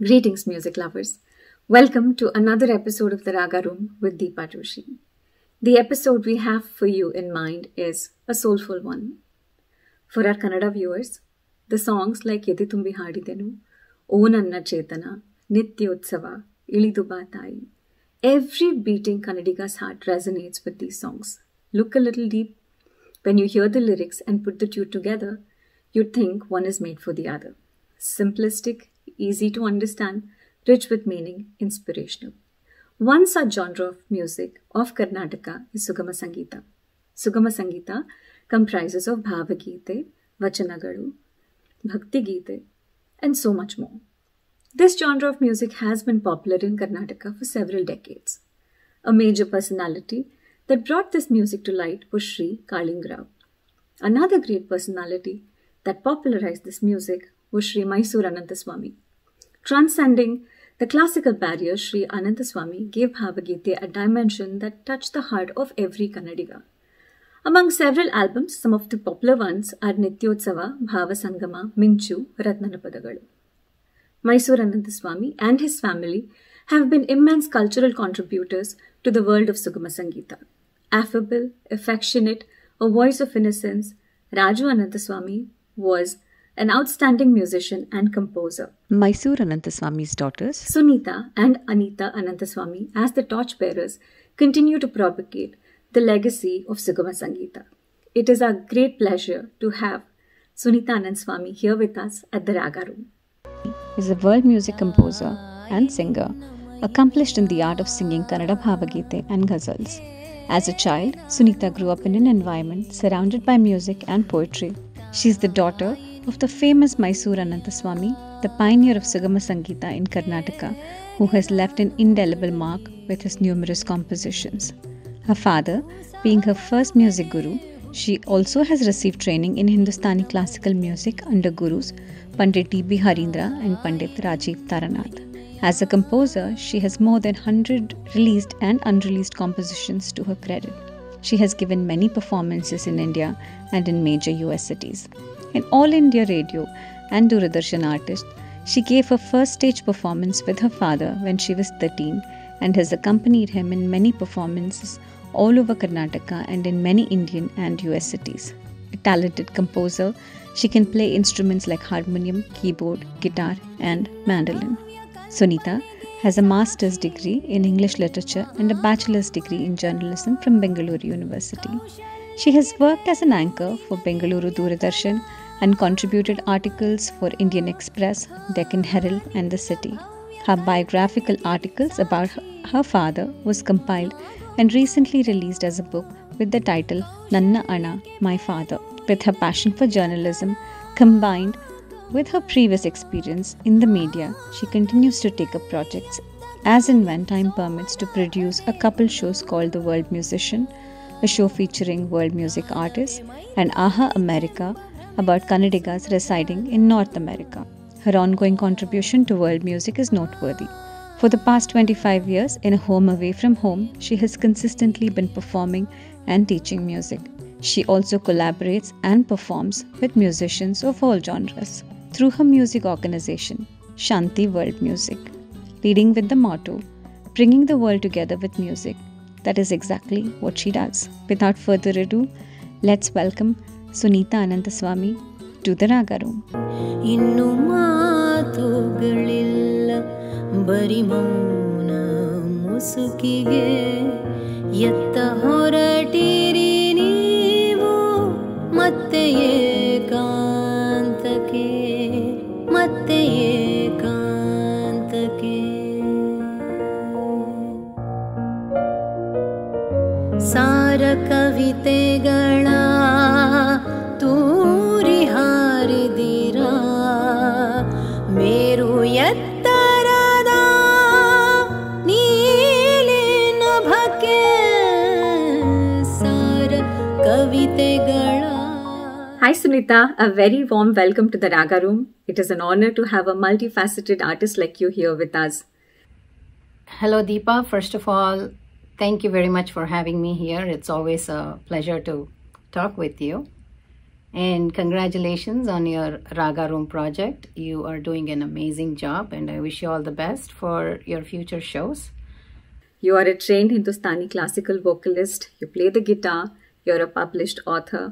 Greetings, music lovers. Welcome to another episode of the Raaga Room with Deepa Joshi. The episode we have for you in mind is a soulful one. For our Kannada viewers, the songs like Yedi Tumbi Hadidenu, O Nanna Chetana, Nityutsava, Ilidu Ba Tayi, every beating Kannadiga's heart resonates with these songs. Look a little deep. When you hear the lyrics and put the two together, you'd think one is made for the other. Simplistic, easy to understand, rich with meaning, inspirational. One such genre of music of Karnataka is Sugama Sangeeta. Sugama Sangeeta comprises of Bhavageete, Vachanagalu, Bhakti Geete, and so much more. This genre of music has been popular in Karnataka for several decades. A major personality that brought this music to light was Sri Kalingrao. Another great personality that popularized this music was Sri Mysore Ananthaswamy. Transcending the classical barrier, Sri Ananthaswamy gave Bhavageete a dimension that touched the heart of every Kannadiga. Among several albums, some of the popular ones are Nityotsava, Bhava Sangama, Minchu, Ratnanapadagal. Mysore Ananthaswamy and his family have been immense cultural contributors to the world of Sugama Sangeeta. Affable, affectionate, a voice of innocence, Raju Ananthaswamy was an outstanding musician and composer. Mysore Ananthaswamy's daughters, Sunitha and Anita Ananthaswamy, as the torchbearers, continue to propagate the legacy of Sugama Sangeeta. It is our great pleasure to have Sunitha Ananthaswamy here with us at the Raaga Room. Is a world music composer and singer, accomplished in the art of singing Kannada Bhavageete and ghazals. As a child, Sunitha grew up in an environment surrounded by music and poetry. She is the daughter of the famous Mysore Ananthaswamy, the pioneer of Sugama Sangeeta in Karnataka, who has left an indelible mark with his numerous compositions. Her father, being her first music guru, she also has received training in Hindustani classical music under gurus Pandit T.B. Harindra and Pandit Rajiv Taranath. As a composer, she has more than 100 released and unreleased compositions to her credit. She has given many performances in India and in major US cities. An All India Radio and Doordarshan artist, she gave her first stage performance with her father when she was 13 and has accompanied him in many performances all over Karnataka and in many Indian and US cities. A talented composer, she can play instruments like harmonium, keyboard, guitar, and mandolin. Sunitha has a master's degree in English literature and a bachelor's degree in journalism from Bengaluru University. She has worked as an anchor for Bengaluru Doordarshan and contributed articles for Indian Express, Deccan Herald, and The City. Her biographical articles about her father was compiled and recently released as a book with the title Nanna Anna, My Father. With her passion for journalism combined with her previous experience in the media, she continues to take up projects as and when time permits to produce a couple shows called The World Musician, a show featuring world music artists, and Aha America, about Kannadigas residing in North America. Her ongoing contribution to world music is noteworthy. For the past 25 years, in a home away from home, she has consistently been performing and teaching music. She also collaborates and performs with musicians of all genres through her music organization, Shanti World Music, leading with the motto, bringing the world together with music. That is exactly what she does. Without further ado, let's welcome Sunitha Ananthaswamy to the Raaga Room. ಇನ್ನು ಮಾತುಗಳಿಲ್ಲ ಬರಿ ಮೌನ ಮುಸುಕಿಗೆ ಎತ್ತ ಹೊರಟಿರಿ ನೀವು ಮತ್ತೆ ಏಕಾಂತಕ್ಕೆ ಮತ್ತೆ ಏಕಾಂತಕ್ಕೆ ಸಾರ ಕವಿತೆಗಳ ತೂರಿ ಹಾರಿದಿರ ಮೇರು ಎತ್ತರದ ನೀಲಿ ನಭಕ್ಕೆ ಸಾರ ಕವಿತೆಗಳ. Hi Sunitha, a very warm welcome to the Raaga Room. It is an honor to have a multifaceted artist like you here with us. Hello Deepa, first of all, thank you very much for having me here. It's always a pleasure to talk with you. And congratulations on your Raaga Room project. You are doing an amazing job and I wish you all the best for your future shows. You are a trained Hindustani classical vocalist. You play the guitar. You're a published author,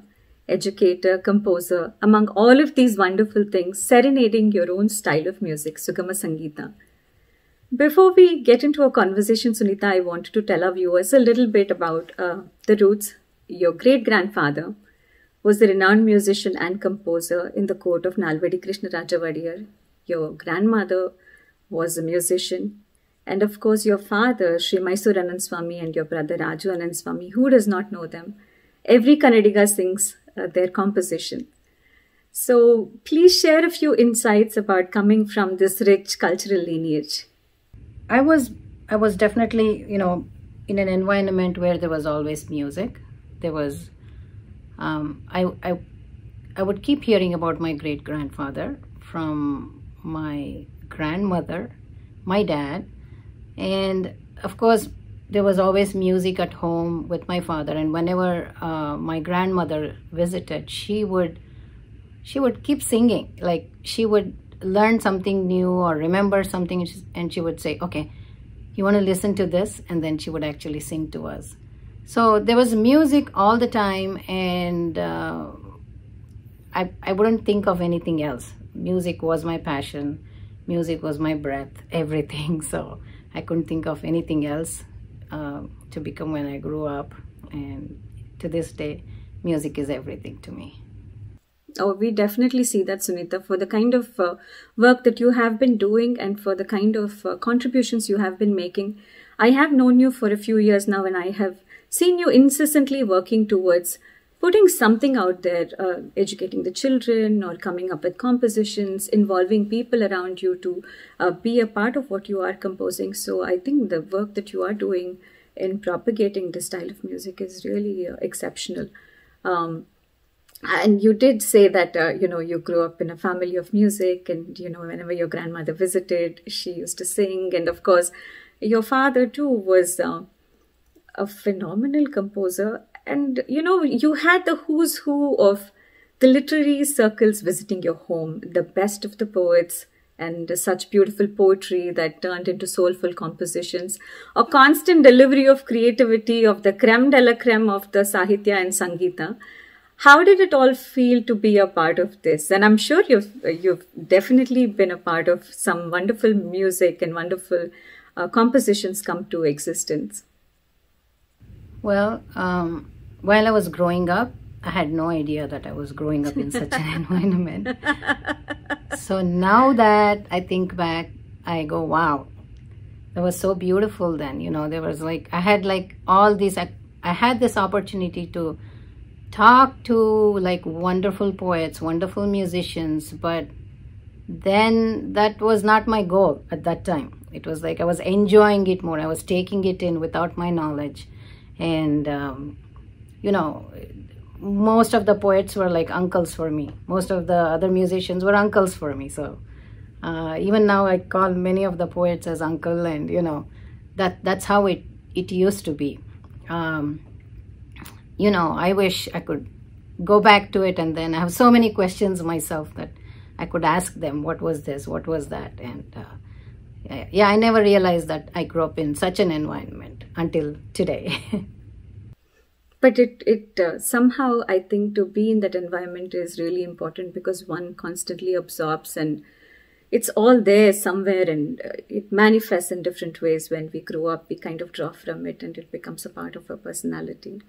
educator, composer. Among all of these wonderful things, serenading your own style of music, Sugama Sangeeta. Before we get into a conversation, Sunitha, I wanted to tell our viewers a little bit about the roots. Your great-grandfather was the renowned musician and composer in the court of Nalvadi Krishnaraja Vadiyar. Your grandmother was a musician. And of course, your father, Sri Mysore Ananthaswamy, and your brother Raju Ananthaswamy, who does not know them? Every Kannadiga sings their composition. So please share a few insights about coming from this rich cultural lineage. I was definitely, in an environment where there was always music. There was, I would keep hearing about my great-grandfather from my grandmother, my dad, and of course, there was always music at home with my father. And whenever my grandmother visited, she would keep singing. Like she would learn something new or remember something, and she would say, okay, you want to listen to this? And then she would actually sing to us. So there was music all the time, and I wouldn't think of anything else. Music was my passion. Music was my breath, everything. So I couldn't think of anything else to become when I grew up. And to this day, music is everything to me. Oh, we definitely see that, Sunitha, for the kind of work that you have been doing and for the kind of contributions you have been making. I have known you for a few years now, and I have seen you incessantly working towards putting something out there, educating the children or coming up with compositions, involving people around you to be a part of what you are composing. So I think the work that you are doing in propagating this style of music is really exceptional. And you did say that, you grew up in a family of music, and, whenever your grandmother visited, she used to sing. And of course, your father too was a phenomenal composer. And, you had the who's who of the literary circles visiting your home, the best of the poets, and such beautiful poetry that turned into soulful compositions, a constant delivery of creativity of the creme de la creme of the Sahitya and Sangeeta. How did it all feel to be a part of this? And I'm sure you've definitely been a part of some wonderful music and wonderful compositions come to existence. Well, while I was growing up, I had no idea that I was growing up in such an environment. So now that I think back, I go, wow, that was so beautiful then. There was I had all these, I had this opportunity to talk to wonderful poets, wonderful musicians, but then that was not my goal at that time. It was I was enjoying it more. I was taking it in without my knowledge. And, most of the poets were like uncles for me. Most of the other musicians were uncles for me. So even now I call many of the poets as uncle, and, that's how it used to be. I wish I could go back to it, and then I have so many questions myself that I could ask them, what was this, what was that? And I never realized that I grew up in such an environment until today. But it somehow, I think, to be in that environment is really important, because one constantly absorbs, and it's all there somewhere, and it manifests in different ways. When we grow up, we kind of draw from it, and it becomes a part of our personality.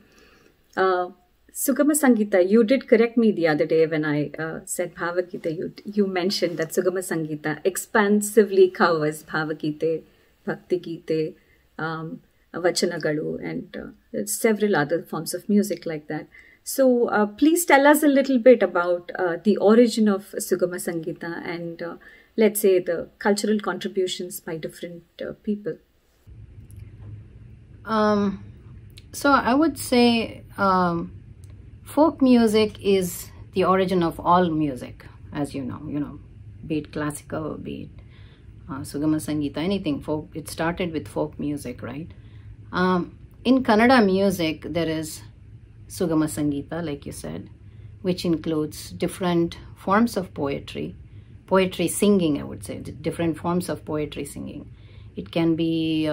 Sugama Sangeeta, you did correct me the other day when I said Bhavageete. You mentioned that Sugama Sangeeta expansively covers Bhavageete, Bhakti Geete, vachanagalu, and several other forms of music like that. So please tell us a little bit about the origin of Sugama Sangeeta and let's say the cultural contributions by different people. So I would say folk music is the origin of all music, as you know, be it classical, be it Sugama Sangeeta, anything folk. It started with folk music, right? In Kannada music, there is Sugama Sangeeta, like you said, which includes different forms of poetry singing, I would say, different forms of poetry singing. It can be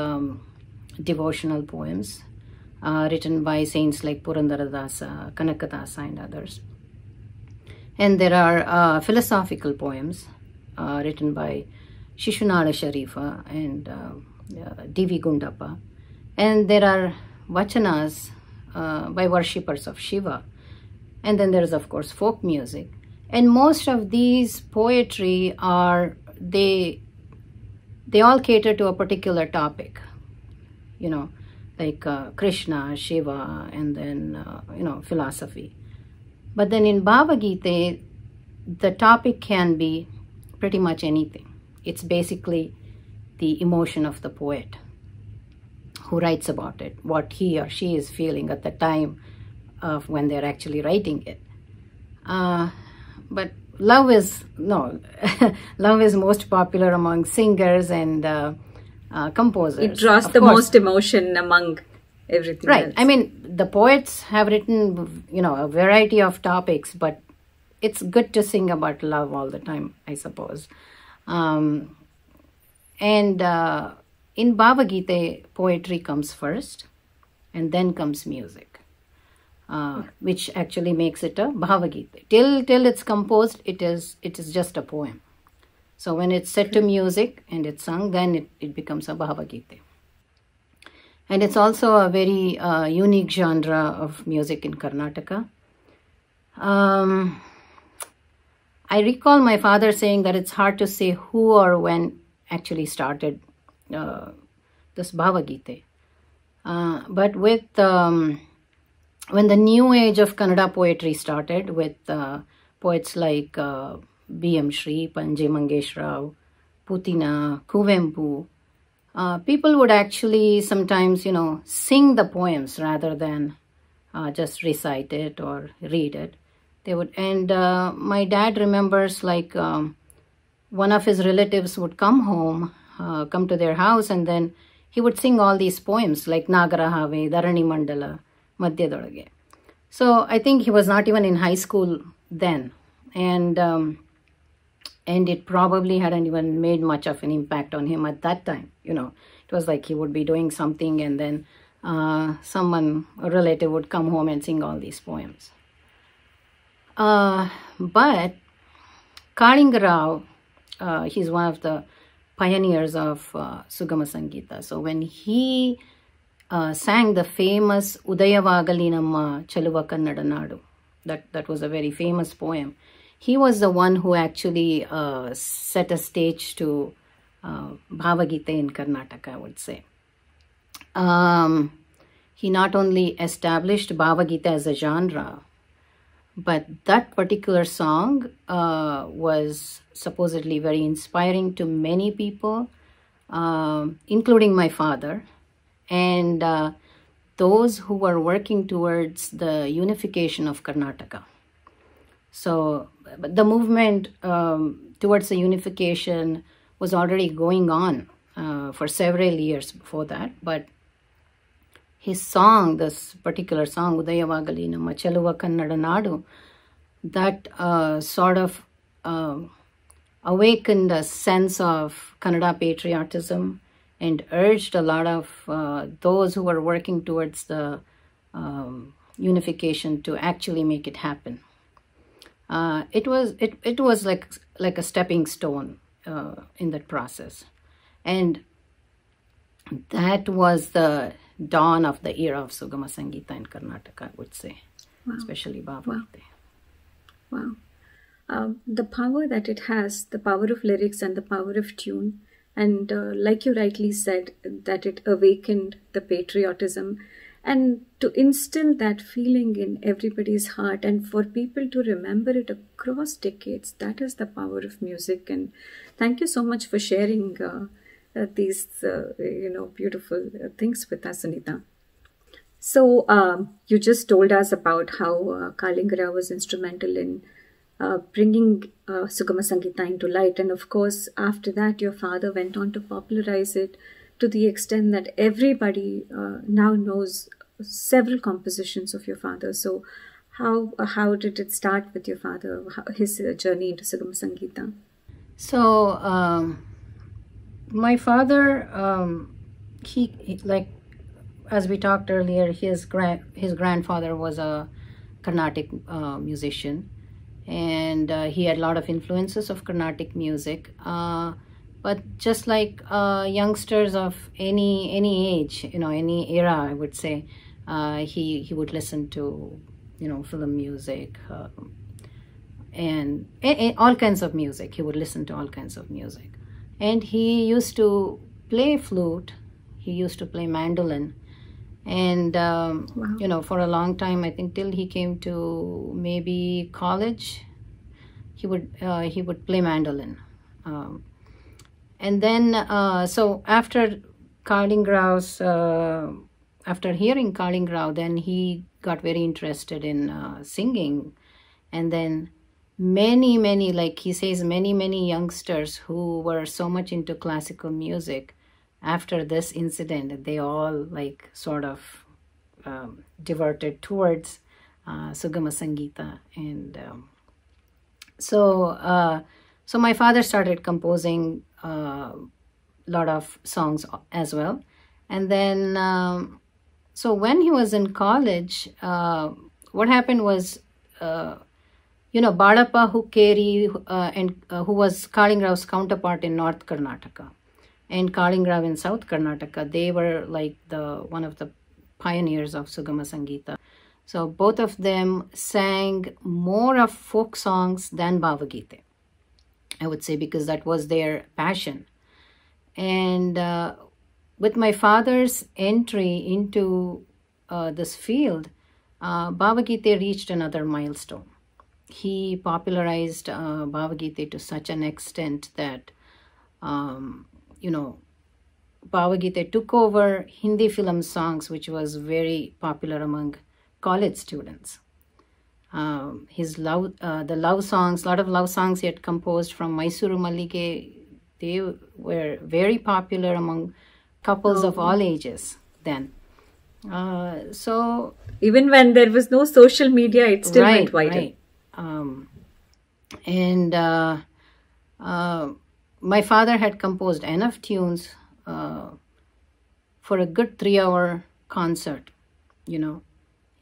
devotional poems written by saints like Purandaradasa, Kanakadasa, and others. And there are philosophical poems written by Shishunala Sharifa and D.V. Gundappa. And there are vachanas by worshippers of Shiva. And then there is, of course, folk music. And most of these poetry they all cater to a particular topic, like Krishna, Shiva, and then, philosophy. But then in Bhavageete, the topic can be pretty much anything. It's basically the emotion of the poet who writes about it, what he or she is feeling at the time of when they're actually writing it. But love is most popular among singers and composers. It draws the most emotion among everything right else. I mean, the poets have written a variety of topics, but it's good to sing about love all the time, I suppose. And in Bhavageete, poetry comes first and then comes music, which actually makes it a Bhavageete. Till it's composed, it is just a poem. So when it's set to music and it's sung, then it becomes a Bhavageete. And it's also a very unique genre of music in Karnataka. I recall my father saying that it's hard to say who or when actually started this Bhavageete. But with when the new age of Kannada poetry started, with poets like B.M. Shri, Panje Mangesh Rao, Putina, Kuvempu, people would actually sometimes, sing the poems rather than just recite it or read it. They would, and my dad remembers like one of his relatives would come to their house, and then he would sing all these poems like Nagarahave, Dharani Mandala, Madhyadolage. So I think he was not even in high school then, and it probably hadn't even made much of an impact on him at that time. It was like he would be doing something, and then a relative would come home and sing all these poems. But Kalinga Rao, he's one of the pioneers of Sugama Sangeeta. So when he sang the famous Udayavagali Namma Chaluva Kannada Nadu, that was a very famous poem, he was the one who actually set a stage to Bhavageete in Karnataka, I would say. He not only established Bhavageete as a genre, but that particular song was supposedly very inspiring to many people, including my father, and those who were working towards the unification of Karnataka. So the movement towards the unification was already going on for several years before that, but his song, this particular song, Udayavagali Namma Chaluva Kannada Nadu, that sort of awakened a sense of Kannada patriotism and urged a lot of those who were working towards the unification to actually make it happen. It was like a stepping stone in that process, and that was the dawn of the era of Sugama Sangeeta in Karnataka, I would say. Wow. Especially Bhavageete. Wow. The power that it has, the power of lyrics and the power of tune, And like you rightly said, that it awakened the patriotism and to instill that feeling in everybody's heart and for people to remember it across decades. That is the power of music. And thank you so much for sharing these beautiful things with us, Sunitha. So you just told us about how Kalinga was instrumental in bringing Sugama Sangeeta into light. And of course, after that, your father went on to popularize it to the extent that everybody now knows several compositions of your father. So how did it start with your father, his journey into Sugama Sangeeta? So my father, he like, as we talked earlier, his grandfather was a Carnatic musician, and he had a lot of influences of Carnatic music. But just like youngsters of any age, any era, I would say, he would listen to, film music and all kinds of music. He would listen to all kinds of music, and he used to play flute. He used to play mandolin. And, Wow. For a long time, I think till he came to maybe college, he would play mandolin. And then, so after after hearing Kalingrao, then he got very interested in singing. And then many, like he says, many youngsters who were so much into classical music, after this incident, they all like sort of diverted towards Sugama Sangeeta. And so my father started composing a lot of songs as well. And then, so when he was in college, what happened was, Badappa Hukkeri, who was Kalingrao's counterpart in North Karnataka, and Kalingrao in South Karnataka, they were like one of the pioneers of Sugama Sangeeta. So both of them sang more of folk songs than Bhavageete, I would say, because that was their passion. And with my father's entry into this field, Bhavageete reached another milestone. He popularized Bhavageete to such an extent that Bhavageete took over Hindi film songs, which was very popular among college students. His love, the love songs, a lot of love songs he had composed from Mysore Mallige, they were very popular among couples of all ages then. So even when there was no social media, it still went viral. Right. My father had composed enough tunes for a good 3-hour concert,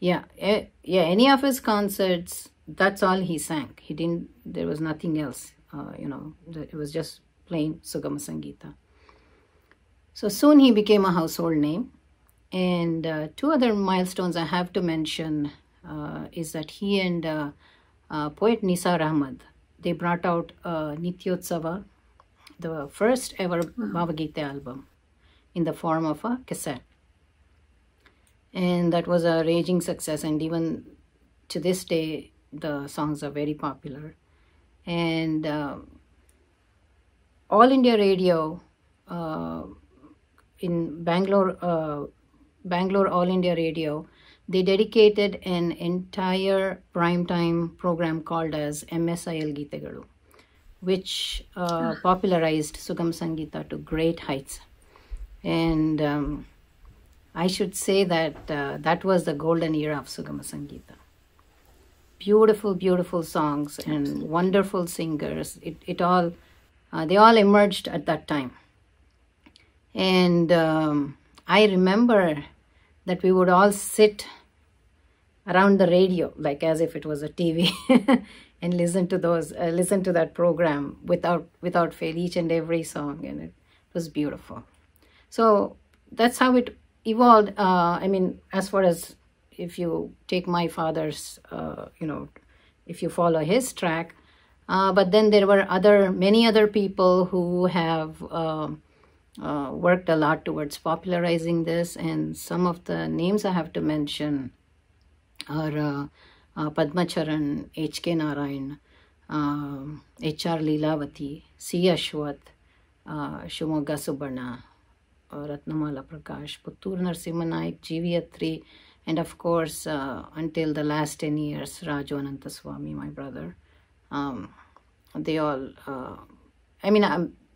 any of his concerts, that's all he sang. There was nothing else, it was just plain Sugama Sangeeta. So soon he became a household name. And 2 other milestones I have to mention is that he and poet Nisar Ahmad, they brought out Nityotsava, the first ever Bhavageete album, in the form of a cassette. And that was a raging success, and even to this day, the songs are very popular. And All India Radio in Bangalore, All India Radio, they dedicated an entire primetime program called as MSIL Geetegalu, which popularized Sugama Sangeeta to great heights. And I should say that that was the golden era of Sugama Sangeeta. Beautiful, beautiful songs and wonderful singers. They all emerged at that time. And I remember that we would all sit around the radio, like as if it was a TV, and listen to that program without fail, each and every song, and it was beautiful. So that's how it evolved. As far as if you take my father's, if you follow his track, But then there were many other people who have worked a lot towards popularizing this, and some of the names I have to mention are Padmacharan, H.K. Narayan, H.R. Leelavati, C. Ashwath, Shumogga Subbana, Ratnamala Prakash, Puttur Narasimha Naik, G.V. Attri, and of course, until the last 10 years, Raju Ananthaswamy, my brother. They all,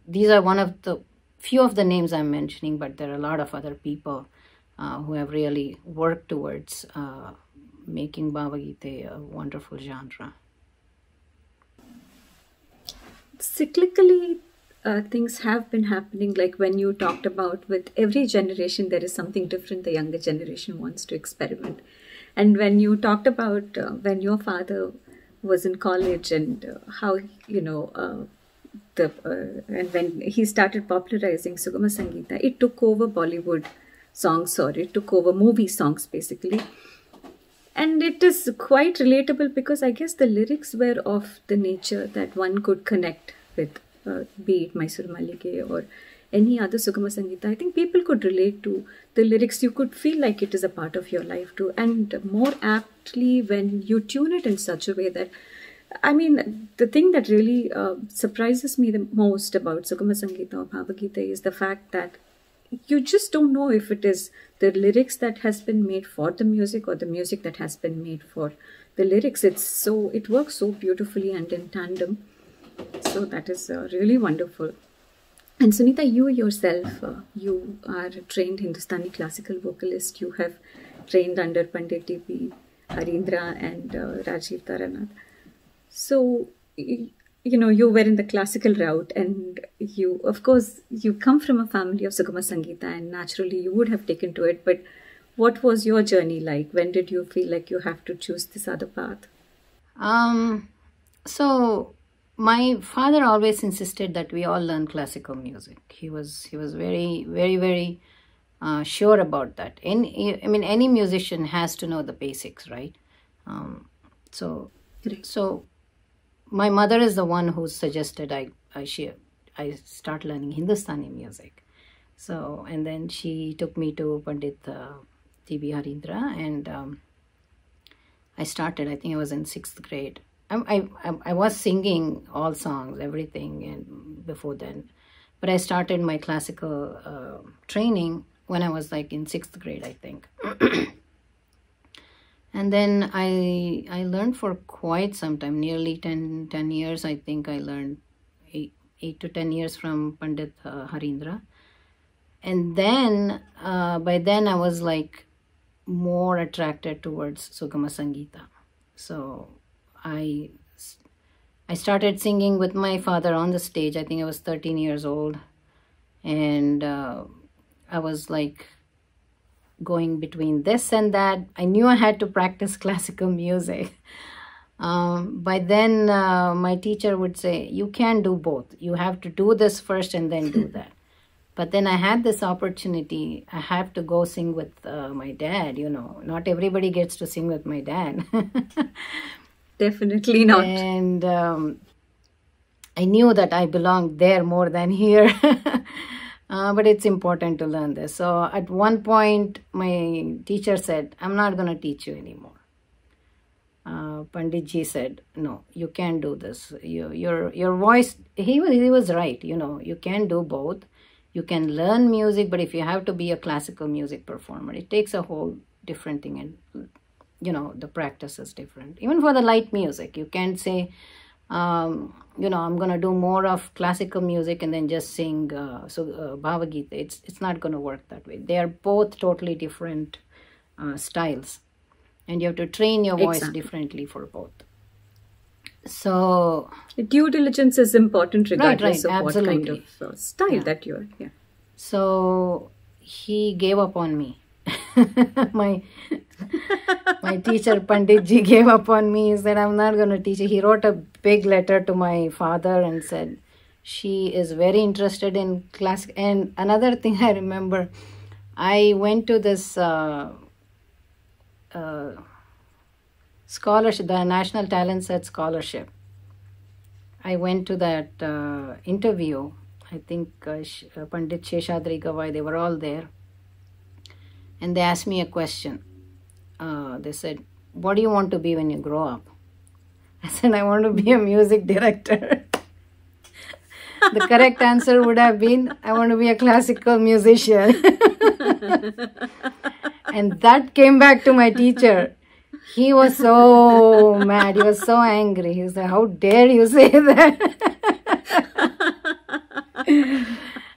these are one of the few of the names I'm mentioning, but there are a lot of other people who have really worked towards making Bhavageete a wonderful genre. Cyclically, things have been happening, like when you talked about with every generation there is something different the younger generation wants to experiment. And when you talked about when your father was in college and how, and when he started popularizing Sugama Sangeeta, it took over Bollywood songs, or it took over movie songs basically. And it is quite relatable because I guess the lyrics were of the nature that one could connect with, be it Mysore Malike or any other Sugama Sangeeta. I think people could relate to the lyrics. You could feel like it is a part of your life too. And more aptly when you tune it in such a way that, the thing that really surprises me the most about Sugama Sangeeta or Bhavageete is the fact that you just don't know if it is the lyrics that has been made for the music or the music that has been made for the lyrics. It works so beautifully and in tandem. So that is really wonderful. And Sunitha, you yourself, you are a trained Hindustani classical vocalist. You have trained under Pandit D.P. Harindra and Rajiv Taranath. So, you were in the classical route, and you, of course, you come from a family of Sugama Sangeeta, and naturally you would have taken to it. But what was your journey like? When did you feel like you have to choose this other path? So my father always insisted that we all learn classical music. He was very, very, very sure about that. Any musician has to know the basics, right? So my mother is the one who suggested I start learning Hindustani music. So, and then she took me to Pandit T.B. Harindra, and I started, I think I was in 6th grade. I was singing all songs, everything, and before then. But I started my classical training when I was like in 6th grade, I think. And then I learned for quite some time, nearly 10 years. I think I learned 8 to 10 years from Pandit Harindra. And then, by then I was like more attracted towards Sugama Sangeeta. So I started singing with my father on the stage. I think I was 13 years old. And I was like going between this and that. I knew I had to practice classical music. By then, my teacher would say, you can't do both. You have to do this first and then do that. But then I had this opportunity. I have to go sing with my dad, Not everybody gets to sing with my dad. Definitely not. And I knew that I belonged there more than here. But it's important to learn this. So at one point, my teacher said, I'm not going to teach you anymore. Panditji said, no, you can't do this. Your voice, he was right, you can do both. You can learn music, but if you have to be a classical music performer, it takes a whole different thing. And, the practice is different. Even for the light music, you can't say, I'm going to do more of classical music and then just sing Bhavageete. It's not going to work that way. They are both totally different styles. And you have to train your voice differently for both. So due diligence is important regardless of absolutely. what kind of style that you're. Yeah. So he gave up on me. my teacher Panditji gave up on me. He said, I'm not going to teach you. He wrote a big letter to my father and said, she is very interested in classic. And another thing I remember, I went to this scholarship, the National Talent Search Scholarship. I went to that interview. I think Pandit Sheshadri Gawai, they were all there. And they asked me a question. They said, what do you want to be when you grow up? I said, I want to be a music director. The correct answer would have been, I want to be a classical musician. And that came back to my teacher. He was so mad. He was so angry. He said, how dare you say that?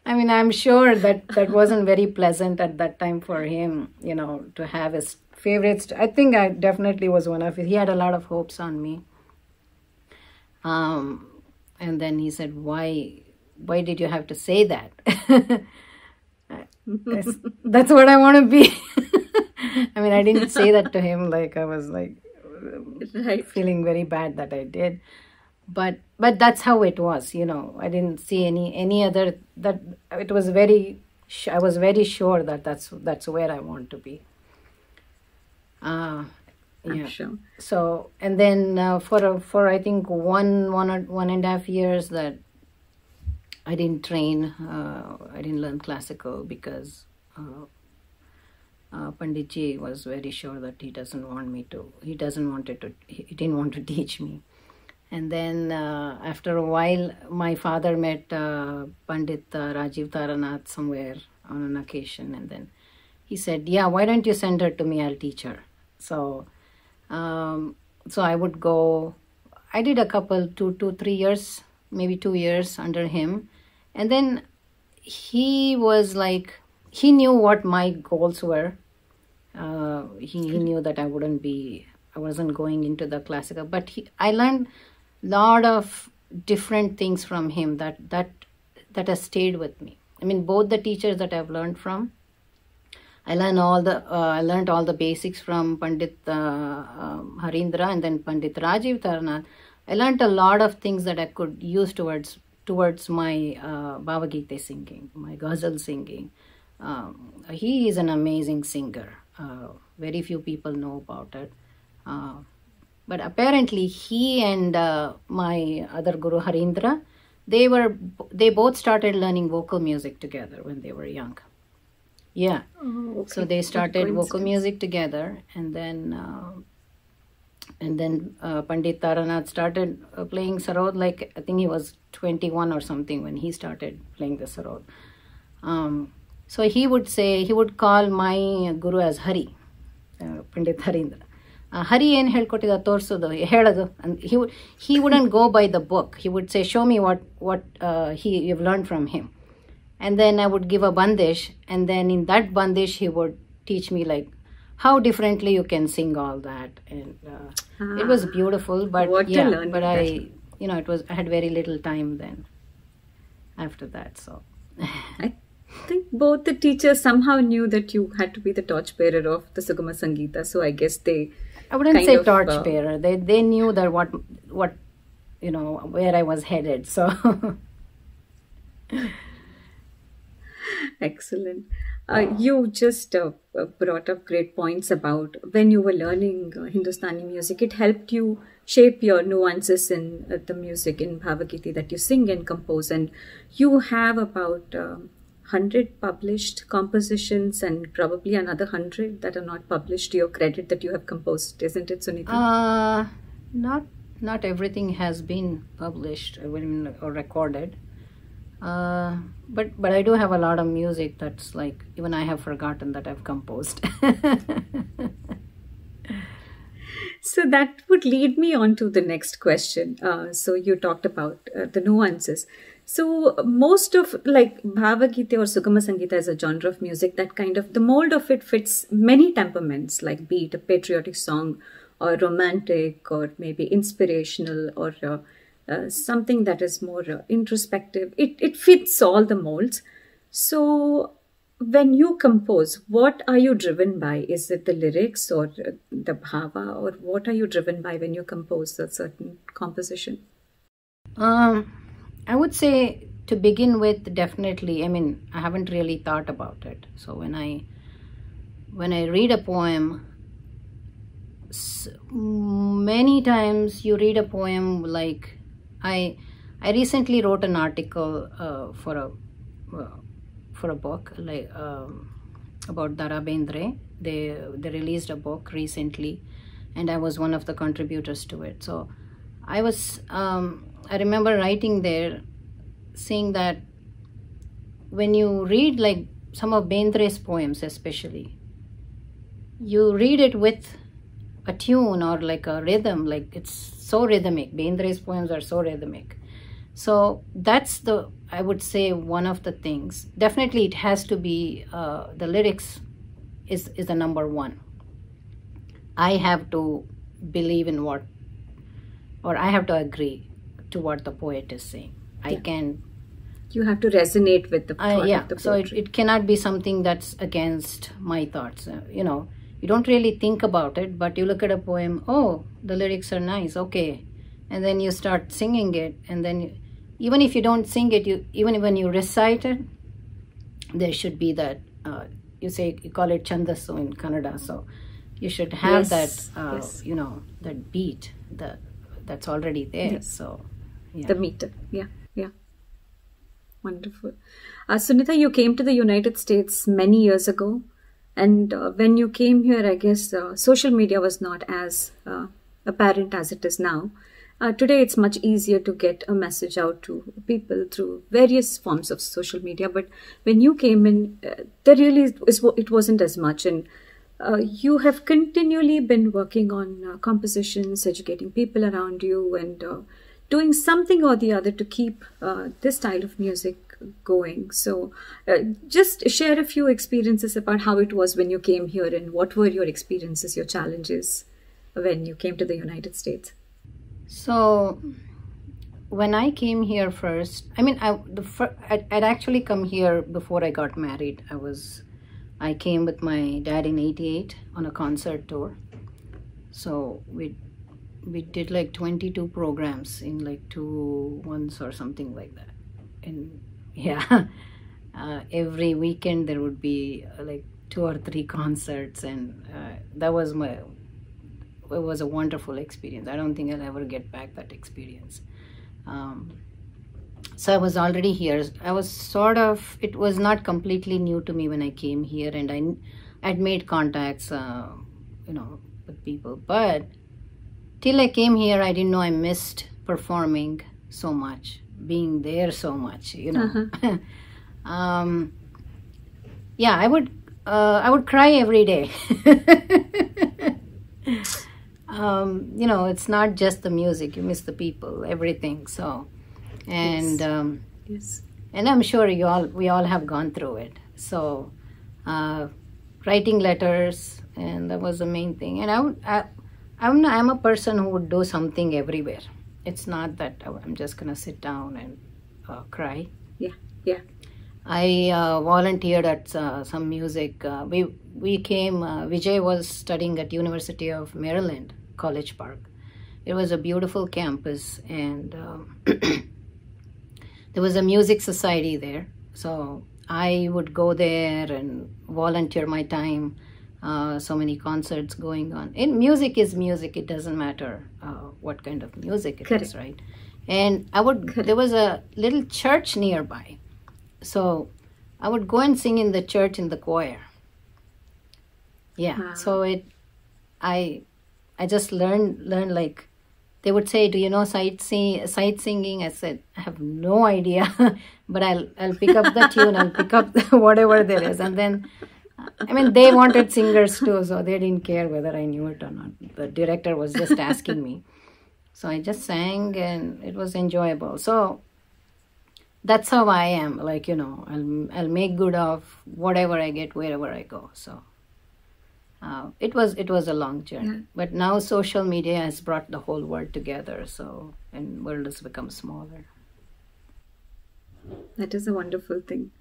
I mean, I'm sure that wasn't very pleasant at that time for him, you know, to have his favorites. I think I definitely was one of it. He had a lot of hopes on me. And then he said, why did you have to say that? That's what I want to be. I mean, I didn't say that to him. Like, I was like feeling very bad that I did. But that's how it was, you know. I didn't see any other, that it was I was very sure that that's where I want to be. I'm sure. So, and then for I think one and a half years that I didn't train, I didn't learn classical because Panditji was very sure that he didn't want to teach me. And then after a while, my father met Pandit Rajiv Taranath somewhere on an occasion, and then he said, yeah, why don't you send her to me, I'll teach her. So I would go, I did a couple, 3 years, maybe 2 years under him. And then he was like, he knew what my goals were. He knew that I wasn't going into the classical, but I learned a lot of different things from him that has stayed with me. I mean, both the teachers that I've learned from, I learned all the basics from Pandit Harindra and then Pandit Rajiv Taranath. I learned a lot of things that I could use towards my Bhavageete singing, my ghazal singing. He is an amazing singer. Very few people know about it. But apparently he and my other guru Harindra, they both started learning vocal music together when they were young. Yeah. Oh, okay. So they started vocal music together, and then Pandit Taranath started playing sarod. Like, I think he was 21 or something when he started playing the sarod. So he would call my guru as Hari, Pandit Harindra. Hari ಏನು ಹೇಳ್ಕೊಟ್ಟಿದ ತೋರಿಸೋದು ಹೇಳೋದು, and he wouldn't go by the book. He would say, show me what you've learned from him. And then I would give a bandish, and then in that bandish he would teach me like how differently you can sing all that. And it was beautiful, but I had very little time then after that. So I think both the teachers somehow knew that you had to be the torchbearer of the Sugama Sangeeta. So I guess I wouldn't say torchbearer. They knew that what where I was headed. So excellent. You just brought up great points about when you were learning Hindustani music. It helped you shape your nuances in the music in Bhavageete that you sing and compose. And you have about 100 published compositions and probably another 100 that are not published to your credit that you have composed. Isn't it, Sunitha? Not everything has been published or recorded. But I do have a lot of music that's like, even I have forgotten that I've composed. So that would lead me on to the next question. So you talked about the nuances. So most of like Bhavageete or Sugama Sangeeta is a genre of music that kind of, the mold of it fits many temperaments, like be it a patriotic song or romantic or maybe inspirational or something that is more introspective. It fits all the molds. So when you compose, what are you driven by? Is it the lyrics or the bhava, or what are you driven by when you compose a certain composition? I would say, to begin with, definitely, I mean, I haven't really thought about it. So when I read a poem, many times you read a poem like, I recently wrote an article for a book about Dara Bendre. They released a book recently, and I was one of the contributors to it. So I remember writing there, saying that when you read like some of Bendre's poems, especially, you read it with a tune or like a rhythm, like it's so rhythmic. Bendre's poems are so rhythmic. So that's I would say, one of the things. Definitely it has to be, the lyrics is the number one. I have to believe in I have to agree to what the poet is saying. I can. You have to resonate with the thought of the so it cannot be something that's against my thoughts. You don't really think about it, but you look at a poem, oh, the lyrics are nice, okay. And then you start singing it, and then even if you don't sing it, even when you recite it, there should be that, you call it chandasu in Kannada, so you should have that, that beat that's already there. Yes. So, yeah. The meter, yeah. Wonderful. Sunitha, you came to the United States many years ago. And when you came here, I guess social media was not as apparent as it is now. Today, it's much easier to get a message out to people through various forms of social media. But when you came in, it wasn't as much. And you have continually been working on compositions, educating people around you, and doing something or the other to keep this style of music going. So just share a few experiences about how it was when you came here, and what were your experiences, your challenges when you came to the United States. So when I came here first, I mean, I'd actually come here before I got married. I came with my dad in '88 on a concert tour. So we did like 22 programs in like 2 months or something like that. And yeah, every weekend there would be like 2 or 3 concerts, and it was a wonderful experience. I don't think I'll ever get back that experience. So I was already here. It was not completely new to me when I came here, and I'd made contacts, with people. But till I came here, I didn't know I missed performing so much, being there so much, Yeah, I would cry every day. It's not just the music, you miss the people, everything. So, and yes. And I'm sure we all have gone through it. So, writing letters, and that was the main thing. And I'm a person who would do something everywhere. It's not that I'm just gonna sit down and cry. Yeah. I volunteered at some music. We came. Vijay was studying at University of Maryland, College Park. It was a beautiful campus, and there was a music society there. So I would go there and volunteer my time. So many concerts going on. And music is music. It doesn't matter what kind of music it is, right? And there was a little church nearby. So I would go and sing in the church in the choir. Yeah. Wow. So I just learned like, they would say, do you know sight singing? I said, I have no idea, but I'll pick up the tune, I'll pick up whatever there is. And then, I mean, they wanted singers too, so they didn't care whether I knew it or not. The director was just asking me. So I just sang, and it was enjoyable. So that's how I am. Like, I'll make good of whatever I get wherever I go. So it was a long journey. Yeah. But now social media has brought the whole world together. So, and world has become smaller. That is a wonderful thing.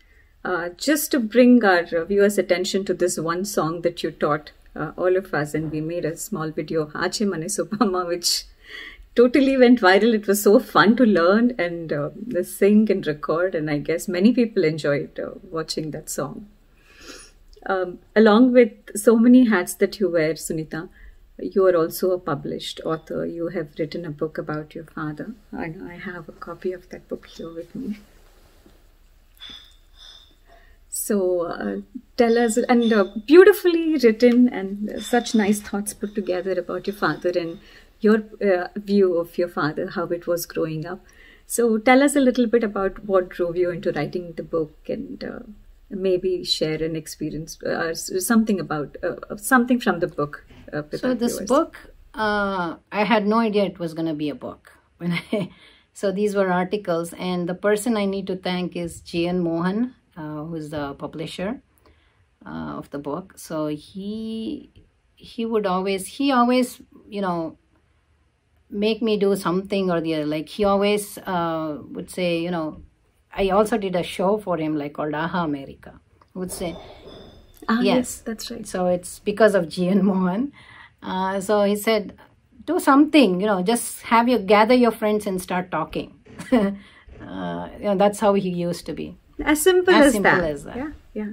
Just to bring our viewers' attention to this one song that you taught all of us, and we made a small video, Ache Mane Subama, which totally went viral. It was so fun to learn and sing and record, and I guess many people enjoyed watching that song. Along with so many hats that you wear, Sunitha, you are also a published author. You have written a book about your father, and I have a copy of that book here with me. So tell us, and beautifully written, and such nice thoughts put together about your father and your view of your father, how it was growing up. So tell us a little bit about what drove you into writing the book, and maybe share an experience, something about something from the book. So this book, I had no idea it was going to be a book. So these were articles, and the person I need to thank is G.N. Mohan, who is the publisher of the book. So he always, you know, make me do something or the other. Like he always would say, you know, I also did a show for him like called Aha America. Would say, yes, that's right. So it's because of G.N. Mohan. So he said, do something, you know, just gather your friends and start talking. You know, that's how he used to be. As simple as that. Yeah, yeah.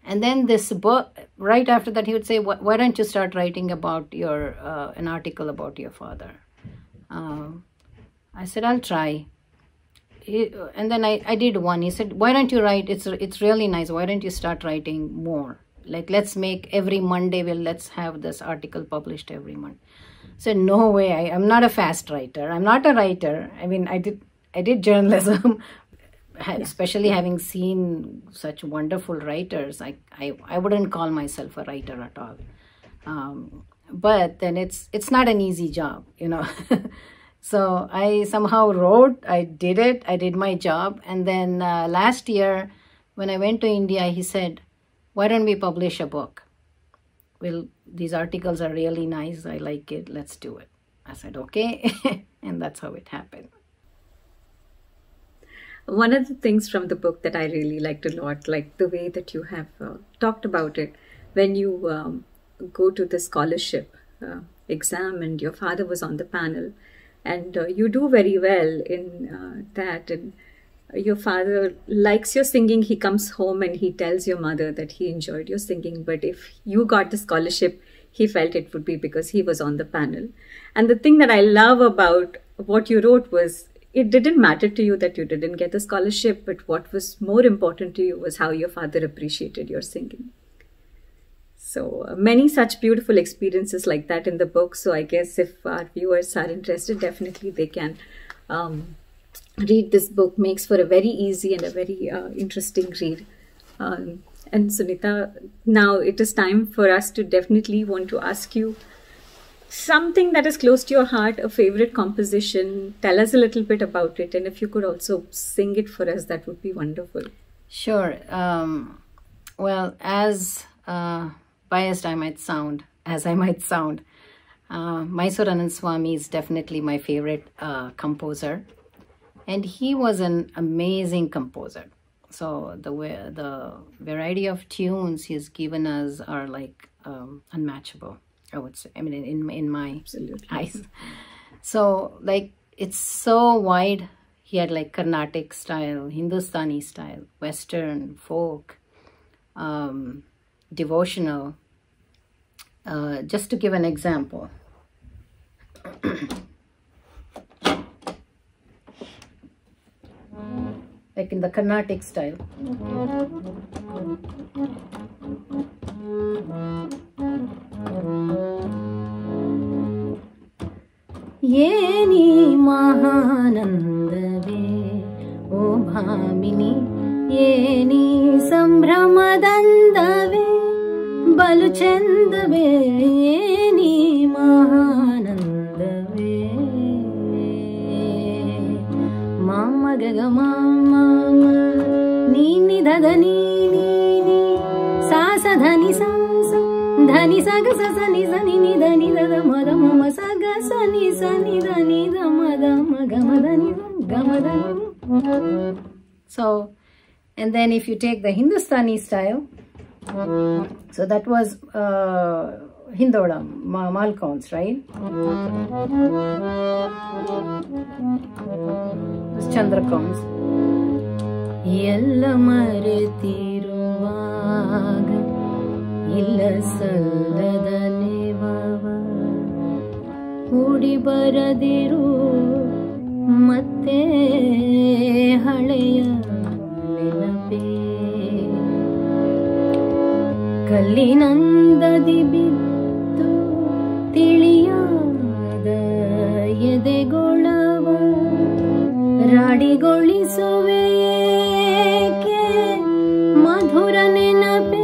And then this book, right after that, he would say, why don't you start writing about your, an article about your father? I said, I'll try. And then I did one. He said, why don't you write? It's really nice. Why don't you start writing more? Like, let's make every Monday, let's have this article published every month. I said, no way. I'm not a fast writer. I'm not a writer. I mean, I did journalism, especially having seen such wonderful writers. I wouldn't call myself a writer at all. But then it's not an easy job, you know. So I somehow wrote, I did it, I did my job. And then last year, when I went to India, he said, why don't we publish a book? Well, these articles are really nice. I like it. Let's do it. I said, okay. And that's how it happened. One of the things from the book that I really liked a lot, like the way that you have talked about it, when you go to the scholarship exam and your father was on the panel, and you do very well in that, and your father likes your singing. He comes home and he tells your mother that he enjoyed your singing, but if you got the scholarship, he felt it would be because he was on the panel. And the thing that I love about what you wrote was, it didn't matter to you that you didn't get the scholarship, but what was more important to you was how your father appreciated your singing. So many such beautiful experiences like that in the book. So I guess if our viewers are interested, definitely they can read this book. Makes for a very easy and a very interesting read. And Sunitha, now it is time for us to definitely want to ask you something that is close to your heart, a favorite composition. Tell us a little bit about it, and if you could also sing it for us, that would be wonderful. Sure. Well, as biased I might sound, Mysore Ananthaswamy is definitely my favorite composer, and he was an amazing composer. So the variety of tunes he's given us are like unmatchable, I would say. I mean, in my Absolutely. eyes. So like it's so wide. He had like Carnatic style, Hindustani style, Western, folk, devotional. Just to give an example. Like in the Carnatic style. Yeni mahanandave o bhamini yeni sambhramadandave balu chandave yeni mahanandave mama gaga mama nini dada nini sa sa dhani sa sa dhani sa ga sa sa ni sa ni ni dhani dada ma da ma sa ga sa ni da ni da ma ga ma da ni ga ma da ni. So, and then if you take the Hindustani style, so that was Hindolam, Malkons, right? It's Chandrakons. Yella maretiruvaga illa salladane vava ಕೂಡಿ ಬರದಿರು ಮತ್ತೆ ಹಳೆಯ ನೆನಪೇ ಕಲ್ಲಿನಂದದಿ ಬಿದ್ದು ತಿಳಿಯಾದ ಎದೆಗೊಳವ ರಾಡಿಗೊಳಿಸುವೆ ಏಕೆ ಮಧುರ ನೆನಪೇ.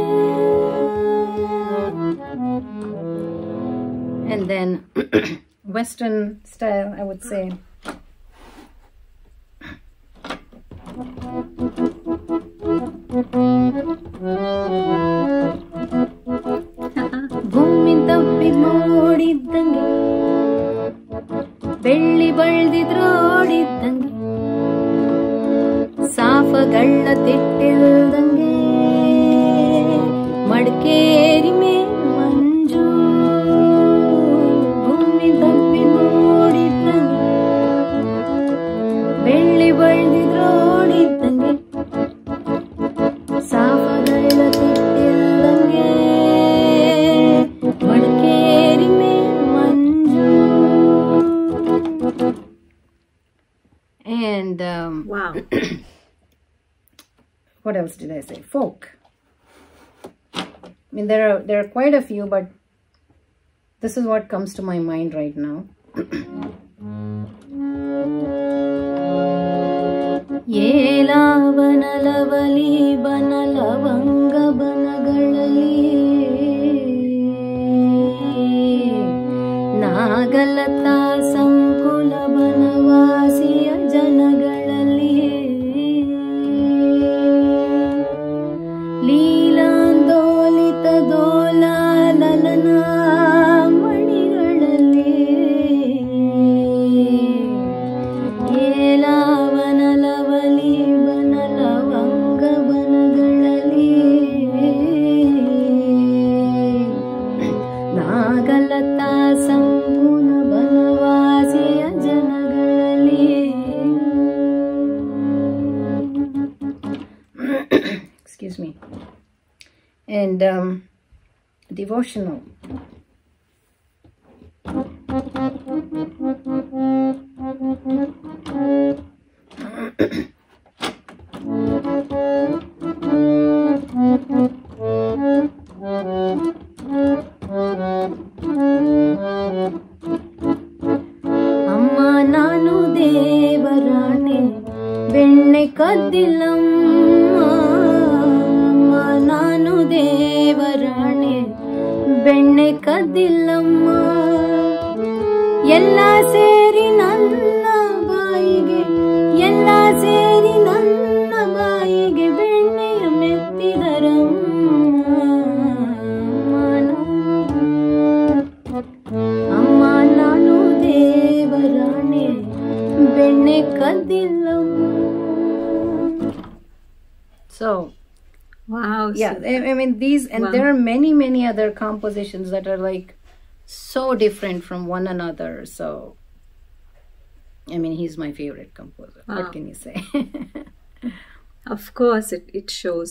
And then Western style, I would say. ಭೂಮಿ ತಪ್ಪಿ ನೋಡಿದ್ದಂಗೆ ಬೆಳ್ಳಿ ಬಳ್ದಿದ್ರೋಡಿದ್ದಂಗೆ ಸಾಫಗಳ ತಿಟ್ಟಿಲ್ದಂಗೆ ಮಡಿಕೇರಿ ಮೇಲೆ ಮಂಜು ಭೂಮಿ ತಪ್ಪಿ ನೋಡಿದ್ದಂಗೆ ಬೆಳ್ಳಿ ಬಳ್ದಿದ್ರೋಡಿದ್ದಂಗೆ ಸಾಫಗಳ ತಿಟ್ಟಿಲ್ದಂಗೆ ಮಡಿಕೇರಿ ಮೇಲೆ ಮಂಜು. And Wow. what else did I say? Folk. I mean, there are quite a few, but this is what comes to my mind right now. ಏಲಾವನಲವಲಿ ಬನಲವಂಗ ಬನಗಳಲ್ಲಿ Nagalatha ಸಂಕುಲ ಬನವಾಸಿಯ ಜನಗಳಲ್ಲಿ ಲೀಲಾಂದೋಲಿತ ದೋಲಾಲನ ಮಣಿಗಳಲ್ಲಿ ಏಲಾವನಲವಲಿ ಬನಲವಂಗ ಬನಗಳಲ್ಲಿ ನಾಗಲತಾ ಸಂಕುಲ ಬನವಾಸಿಯ ಜನಗಳಲ್ಲಿ. Excuse me. And devotional. ಅಮ್ಮ ನಾನು ದೇವರಾಣೆ ಬೆಣ್ಣೆ ಕದ್ದಿಲ್ಲಮ್ಮ ಅಮ್ಮ ನಾನು ದೇವರಾಣೆ ಬೆಣ್ಣೆ ಕದ್ದಿಲ್ಲಮ್ಮ ಎಲ್ಲ ಸೇರಿ ನನ್ನ ಬಾಯಿಗೆ ಎಲ್ಲ ಸೇರಿ ನನ್ನ ಬಾಯಿಗೆ ಬೆಣ್ಣೆಯ ಮೆತ್ತಿದರಮ್ಮ ಅಮ್ಮ ನಾನು ದೇವರಾಣೆ ಬೆಣ್ಣೆ ಕದ್ದಿಲ್ಲಮ್ಮ. So, Wow. yeah, I mean, these, and Wow. there are many other compositions that are like so different from one another. So, I mean, he's my favorite composer. Wow. What can you say? Of course, it shows.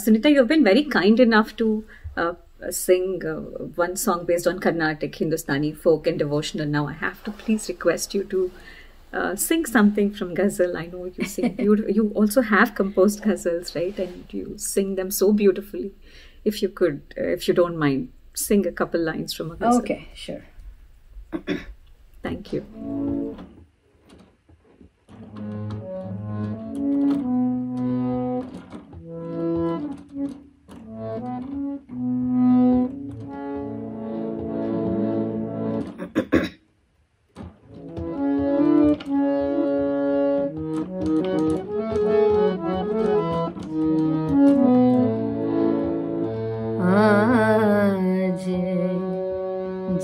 Sunitha, you've been very kind enough to sing one song based on Carnatic, Hindustani, folk and devotional. Now I have to please request you to sing something from ghazal. I know you sing. You also have composed ghazals, right? And you sing them so beautifully. If you could, if you don't mind, sing a couple lines from a ghazal. Okay, sure. Thank you. आज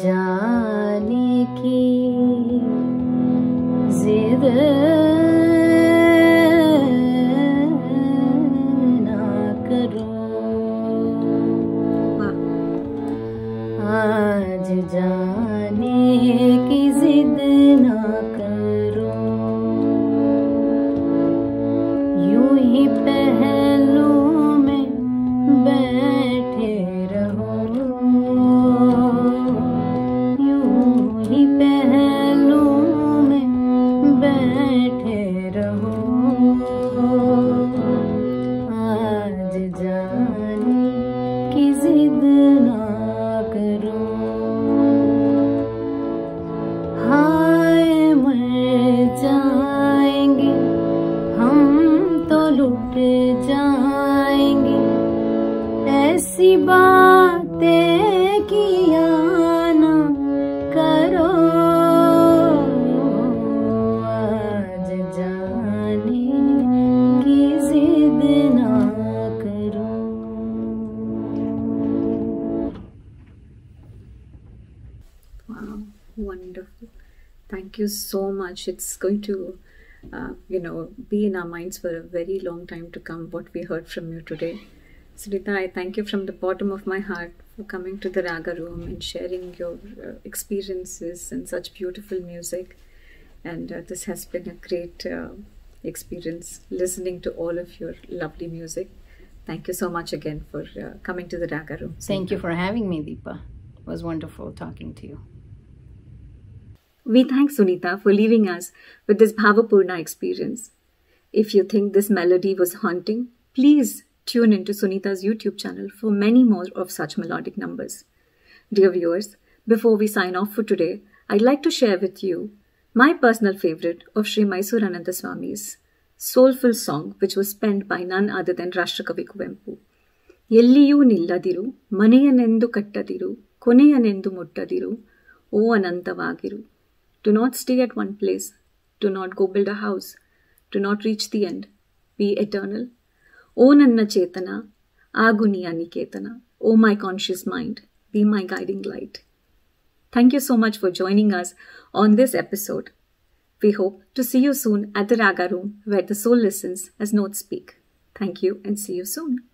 जाने की जिद ना करो आज जाने की जिद ना करो यूं ही पहलू में बैठे रहो यूं ही पहलू Thank you so much. It's going to, be in our minds for a very long time to come, what we heard from you today. Sunitha, I thank you from the bottom of my heart for coming to the Raaga Room and sharing your experiences and such beautiful music. And this has been a great experience listening to all of your lovely music. Thank you so much again for coming to the Raaga Room. Thank you for having me, Deepa. It was wonderful talking to you. We thank Sunitha for leaving us with this Bhavapurna experience. If you think this melody was haunting, please tune into Sunitha's YouTube channel for many more of such melodic numbers. Dear viewers, before we sign off for today, I'd like to share with you my personal favorite of Sri Mysore Ananthaswamy's soulful song, which was penned by none other than Rashtrakavi Kuvempu. Yelliyu nilladiru, maneyanendu kattadiru, koneyanendu muttadiru, O Anantavagiru. Do not stay at one place. Do not go build a house. Do not reach the end. Be eternal. O Nanna Chetana, Aguniya Niketana. O my conscious mind, be my guiding light. Thank you so much for joining us on this episode. We hope to see you soon at the Raaga Room, where the soul listens as notes speak. Thank you and see you soon.